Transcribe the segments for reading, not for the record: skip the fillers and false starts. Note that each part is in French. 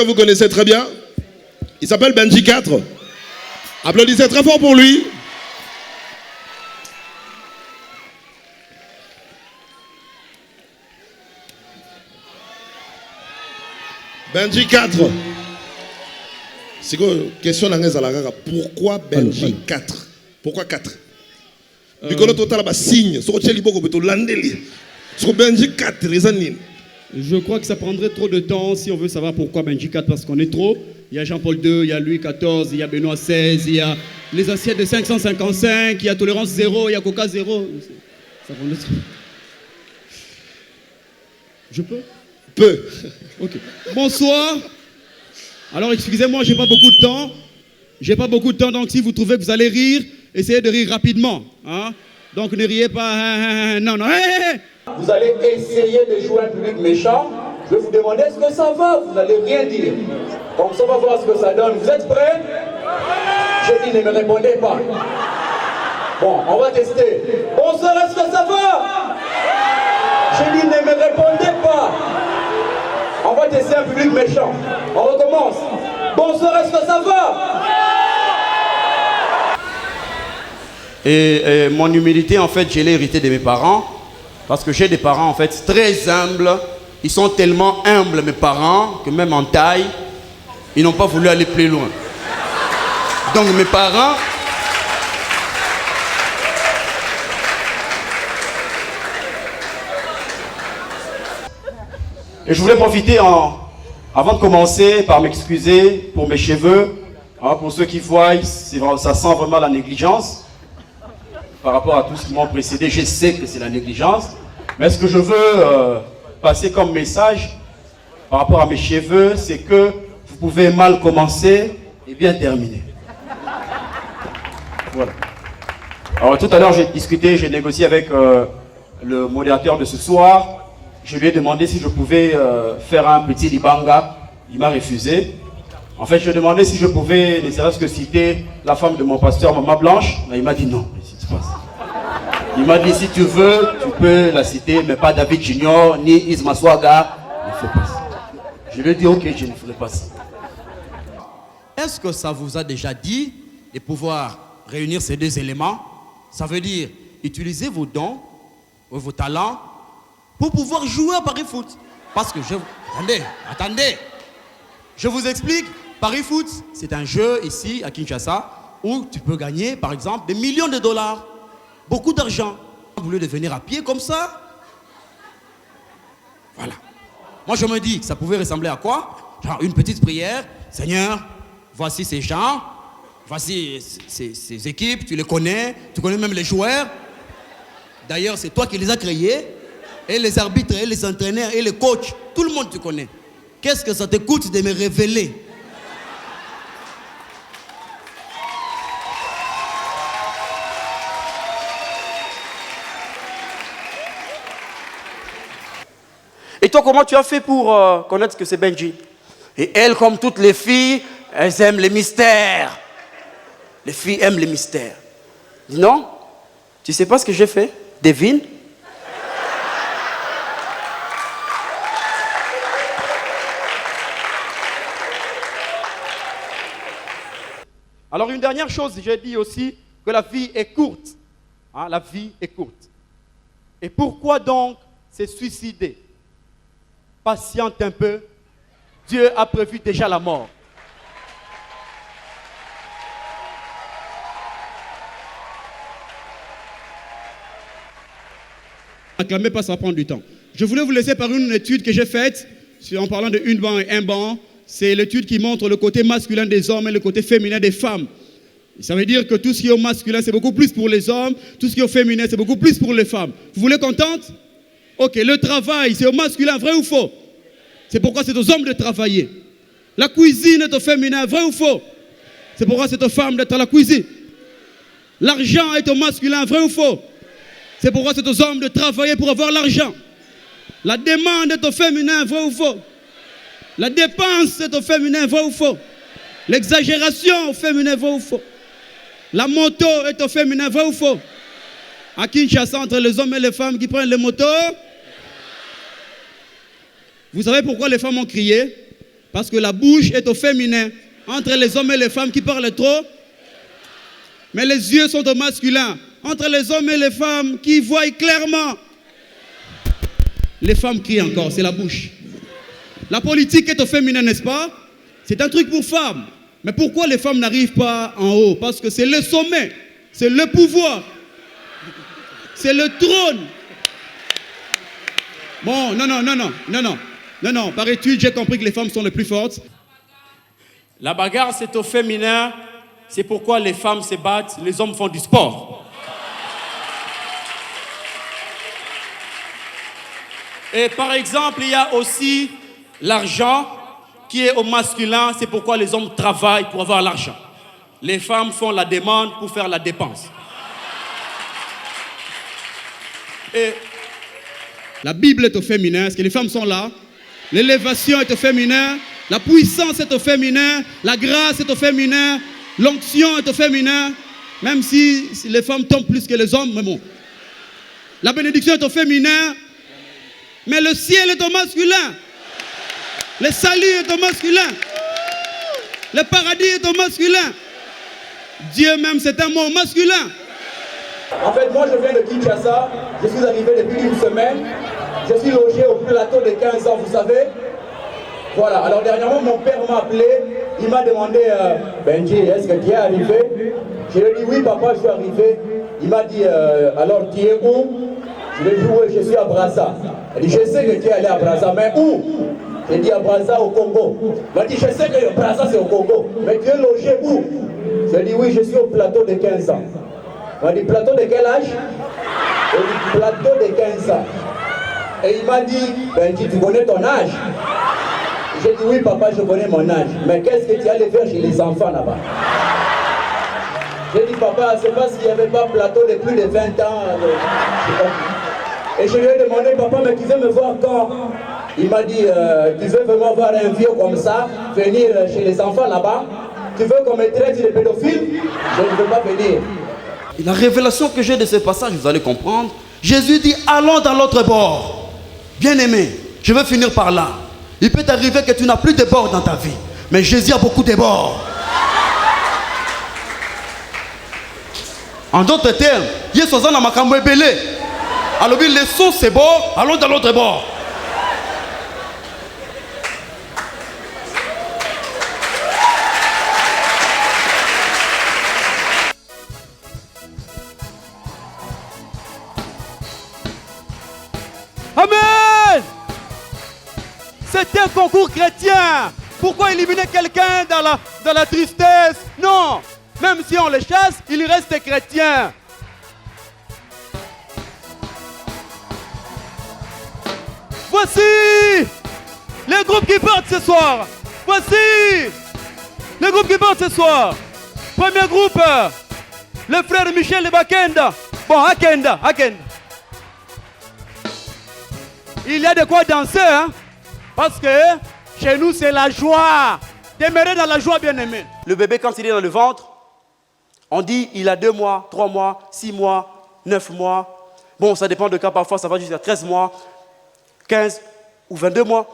Vous connaissez très bien. Il s'appelle Benji 4. Applaudissez très fort pour lui. Benji 4. C'est quoi question pourquoi Benji 4? Pourquoi 4? Because total ba signe, so tcheli boko beto landeli. So Benji 4 les. Je crois que ça prendrait trop de temps si on veut savoir pourquoi Benji 4, parce qu'on est trop. Il y a Jean-Paul II, il y a Louis XIV, il y a Benoît XVI, il y a les assiettes de 555, il y a tolérance 0, il y a Coca 0. Ça prend trop. Je peux? Peu. Ok. Bonsoir. Alors excusez-moi, j'ai pas beaucoup de temps. J'ai pas beaucoup de temps, donc si vous trouvez que vous allez rire, essayez de rire rapidement. Hein? Donc ne riez pas. Non, non. Vous allez essayer de jouer un public méchant. Je vais vous demander est-ce que ça va. Vous n'allez rien dire. Donc ça va voir ce que ça donne. Vous êtes prêts? J'ai dit ne me répondez pas. Bon, on va tester. Bonsoir, est-ce que ça va? J'ai dit ne me répondez pas. On va tester un public méchant. On recommence. Bonsoir, est-ce que ça va? Et mon humilité, en fait, je l'ai hérité de mes parents. Parce que j'ai des parents, en fait, très humbles. Ils sont tellement humbles, mes parents, que même en taille, ils n'ont pas voulu aller plus loin. Donc, mes parents... Et je voulais profiter, avant de commencer, par m'excuser pour mes cheveux. Pour ceux qui voient, ça sent vraiment la négligence. Par rapport à tout ce qui m'a précédé, je sais que c'est la négligence. Mais ce que je veux passer comme message par rapport à mes cheveux, c'est que vous pouvez mal commencer et bien terminer. Voilà. Alors tout à l'heure, j'ai négocié avec le modérateur de ce soir. Je lui ai demandé si je pouvais faire un petit libanga. Il m'a refusé. En fait, je lui ai demandé si je pouvais, ne serait-ce que citer la femme de mon pasteur, Maman Blanche. Mais il m'a dit non. Il m'a dit si tu veux, tu peux la citer, mais pas David Junior, ni Isma Swaga. Ne fais pas ça. Je lui ai dit ok, je ne ferai pas ça. Est-ce que ça vous a déjà dit de pouvoir réunir ces deux éléments? Ça veut dire utiliser vos dons, vos talents, pour pouvoir jouer à Paris Foot. Parce que Attendez. Je vous explique. Paris Foot, c'est un jeu ici à Kinshasa où tu peux gagner, par exemple, des millions de dollars. Beaucoup d'argent. Vous voulez devenir à pied comme ça? Voilà. Moi, je me dis que ça pouvait ressembler à quoi? Genre une petite prière. Seigneur, voici ces gens, voici ces équipes, tu les connais, tu connais même les joueurs. D'ailleurs, c'est toi qui les as créés. Et les arbitres, et les entraîneurs, et les coachs, tout le monde tu connais. Qu'est-ce que ça te coûte de me révéler? Et toi, comment tu as fait pour connaître ce que c'est Benji? Et elle, comme toutes les filles, elles aiment les mystères. Les filles aiment les mystères. Dis non, tu sais pas ce que j'ai fait? Devine. Alors une dernière chose, j'ai dit aussi que la vie est courte. Hein, la vie est courte. Et pourquoi donc se suicider? Patiente un peu. Dieu a prévu déjà la mort. Acclamez pas, ça va prendre du temps. Je voulais vous laisser par une étude que j'ai faite en parlant de une banc et un banc. C'est l'étude qui montre le côté masculin des hommes et le côté féminin des femmes. Ça veut dire que tout ce qui est au masculin, c'est beaucoup plus pour les hommes. Tout ce qui est au féminin, c'est beaucoup plus pour les femmes. Vous voulez qu'on tente? Ok, le travail, c'est au masculin, vrai ou faux? C'est pourquoi c'est aux hommes de travailler. La cuisine est au féminin, vrai ou faux? C'est pourquoi c'est aux femmes d'être à la cuisine. L'argent est au masculin, vrai ou faux? C'est pourquoi c'est aux hommes de travailler pour avoir l'argent. La demande est au féminin, vrai ou faux? La dépense est au féminin, vrai ou faux? L'exagération au féminin, vrai ou faux? La moto est au féminin, vrai ou faux? À Kinshasa, entre les hommes et les femmes qui prennent les motos. Vous savez pourquoi les femmes ont crié? Parce que la bouche est au féminin. Entre les hommes et les femmes qui parlent trop. Mais les yeux sont au masculin. Entre les hommes et les femmes qui voient clairement. Les femmes crient encore, c'est la bouche. La politique est au féminin, n'est-ce pas? C'est un truc pour femmes. Mais pourquoi les femmes n'arrivent pas en haut? Parce que c'est le sommet, c'est le pouvoir, c'est le trône. Bon, non. Par étude, j'ai compris que les femmes sont les plus fortes. La bagarre, c'est au féminin. C'est pourquoi les femmes se battent, les hommes font du sport. Et par exemple, il y a aussi l'argent qui est au masculin. C'est pourquoi les hommes travaillent pour avoir l'argent. Les femmes font la demande pour faire la dépense. Et la Bible est au féminin, parce que les femmes sont là. L'élévation est au féminin. La puissance est au féminin. La grâce est au féminin. L'onction est au féminin. Même si les femmes tombent plus que les hommes, mais bon. La bénédiction est au féminin. Mais le ciel est au masculin. Le salut est au masculin. Le paradis est au masculin. Dieu même, c'est un mot masculin. En fait, moi, je viens de Kinshasa. Je suis arrivé depuis une semaine. Je suis logé au plateau de 15 ans, vous savez. Voilà. Alors, dernièrement, mon père m'a appelé. Il m'a demandé, Benji, est-ce que tu es arrivé? Je lui ai dit, oui, papa, je suis arrivé. Il m'a dit, alors, tu es où? Je lui ai dit, oui, je suis à Brazza. Il dit, je sais que tu es allé à Brazza, mais où? J'ai dit à Brazza, au Congo. Il m'a dit, je sais que Brazza, c'est au Congo. Mais tu es logé où? Je lui ai dit, oui, je suis au plateau de 15 ans. Il m'a dit, plateau de quel âge? Il dit, plateau de 15 ans. Et il m'a dit, Benji, tu connais ton âge? J'ai dit, oui, papa, je connais mon âge. Mais qu'est-ce que tu allais faire chez les enfants là-bas? J'ai dit, papa, c'est parce qu'il n'y avait pas plateau de plus de 20 ans. Et je lui ai demandé, papa, mais tu veux me voir quand? Il m'a dit, tu veux vraiment voir un vieux comme ça, venir chez les enfants là-bas? Tu veux qu'on me traite de pédophile? Je ne veux pas venir. Et la révélation que j'ai de ce passage, vous allez comprendre. Jésus dit, allons dans l'autre bord. Bien-aimé, je veux finir par là. Il peut t'arriver que tu n'as plus de bord dans ta vie. Mais Jésus a beaucoup de bords. En d'autres termes, Yesoza na makambo ebele. Alors, laissons ces bords, allons dans l'autre bord. Amen. C'est un concours chrétien. Pourquoi éliminer quelqu'un dans la tristesse? Non. Même si on le chasse, il reste chrétien. Voici les groupes qui partent ce soir. Voici les groupes qui partent ce soir. Premier groupe, le frère Michel de Bakenda. Bon, Akenda. Il y a de quoi danser, hein? Parce que chez nous, c'est la joie. Demeurer dans la joie, bien-aimé. Le bébé, quand il est dans le ventre, on dit il a 2 mois, 3 mois, 6 mois, 9 mois. Bon, ça dépend de cas, parfois ça va jusqu'à 13 mois, 15 ou 22 mois.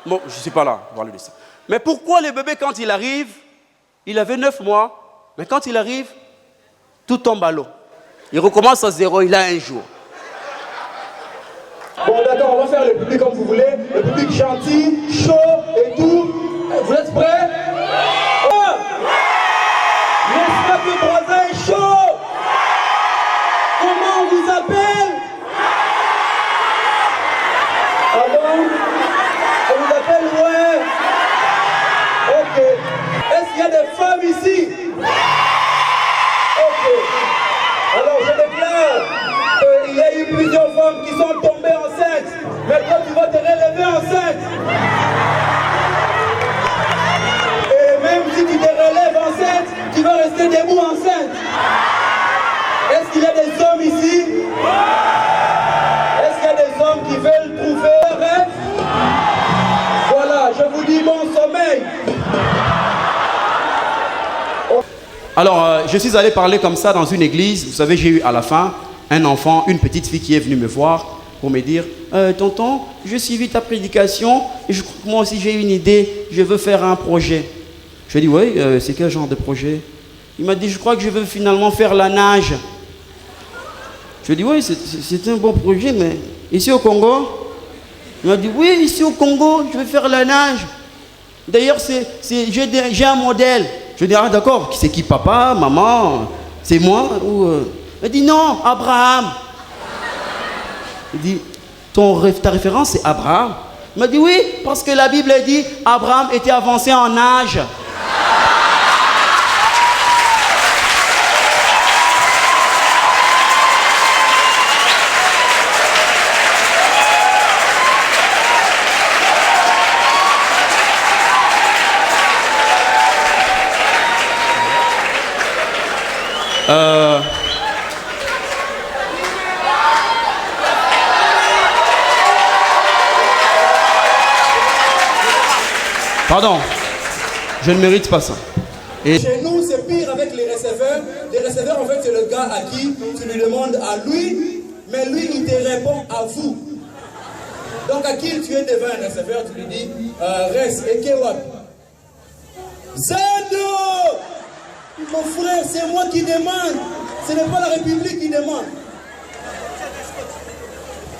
Bon, je ne suis pas là, parler de ça. Mais pourquoi le bébé, quand il arrive, il avait 9 mois, mais quand il arrive, tout tombe à l'eau. Il recommence à 0, il a 1 jour. Bon, d'accord, on va faire le public comme vous voulez. Le public gentil, chaud et tout. Vous êtes prêts? N'est-ce pas que le voisin est chaud? Comment on vous appelle? Ah bon? On vous appelle, ouais. Ok. Est-ce qu'il y a des femmes ici? Ok. Alors je déclare qu'il y a eu plusieurs femmes qui sont tombées enceintes. Maintenant tu vas te relever enceinte. Et même si tu te relèves enceinte, tu vas rester debout enceinte. Est-ce qu'il y a des hommes ici? Est-ce qu'il y a des hommes qui veulent trouver un rêve? Voilà, je vous dis mon sommeil. Alors, je suis allé parler comme ça dans une église. Vous savez, j'ai eu à la fin un enfant, une petite fille qui est venue me voir. pour me dire tonton, je suivi ta prédication et je crois que moi aussi j'ai une idée, je veux faire un projet. Je lui ai dit oui, c'est quel genre de projet? Il m'a dit je crois que je veux finalement faire la nage. Je lui ai dit oui, c'est un bon projet, mais ici au Congo? Il m'a dit oui, ici au Congo, je veux faire la nage. D'ailleurs, j'ai un modèle. Je lui ai dit ah d'accord, c'est qui, papa, maman? C'est moi ou Il dit non, Abraham. Il dit ta référence c'est Abraham? Il m'a dit oui, parce que la Bible dit Abraham était avancé en âge. Pardon, je ne mérite pas ça. Et chez nous, c'est pire avec les receveurs. Les receveurs, en fait, c'est le gars à qui tu lui demandes à lui, mais lui, il te répond à vous. Donc, à qui tu es devant un receveur, tu lui dis, reste, et Kewap. Zendo! Mon frère, c'est moi qui demande. Ce n'est pas la République qui demande.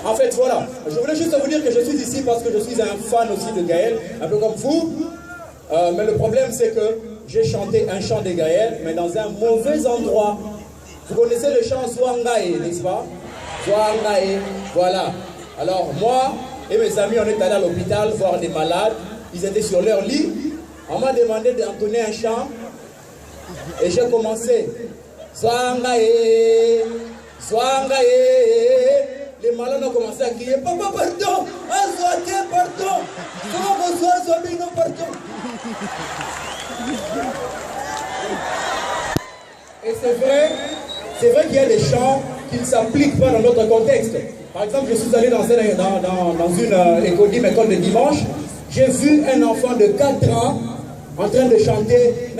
En fait, voilà. Je voulais juste vous dire que je suis ici parce que je suis un fan aussi de Gaël, un peu comme vous. Mais le problème, c'est que j'ai chanté un chant de Gaël, mais dans un mauvais endroit. Vous connaissez le chant Zouangae, n'est-ce pas? Zouangae, voilà. Alors, moi et mes amis, on est allés à l'hôpital voir des malades. Ils étaient sur leur lit. On m'a demandé d'entonner un chant. Et j'ai commencé. Zouangae, Zouangae. Les malades ont commencé à crier papa, pardon, Azouake, pardon, pardon. Et c'est vrai qu'il y a des chants qui ne s'appliquent pas dans notre contexte. Par exemple, je suis allé dans une école de dimanche. J'ai vu un enfant de 4 ans en train de chanter.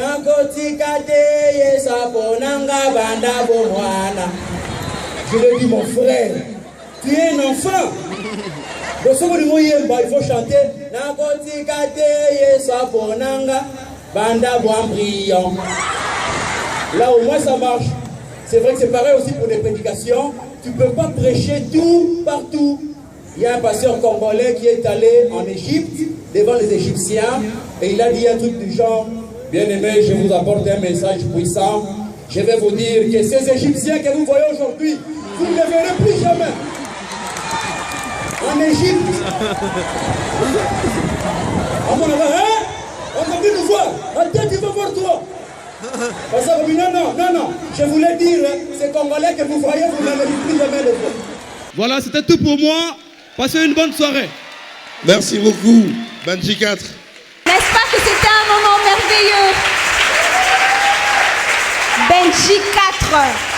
Je lui ai dit, mon frère, tu es un enfant. Il faut chanter. Là au moins ça marche. C'est vrai que c'est pareil aussi pour les prédications. Tu ne peux pas prêcher tout partout. Il y a un pasteur congolais qui est allé en Égypte devant les Égyptiens et il a dit un truc du genre, bien-aimé, je vous apporte un message puissant. Je vais vous dire que ces Égyptiens que vous voyez aujourd'hui, vous ne les verrez plus jamais. En Égypte. On va venir nous voir. Attends, tu vas voir toi. Non. Je voulais dire, ces Congolais que vous voyez, vous n'allez plus jamais les voir. Voilà, c'était tout pour moi. Passez une bonne soirée. Merci beaucoup, Benji 4. N'est-ce pas que c'était un moment merveilleux? Benji 4.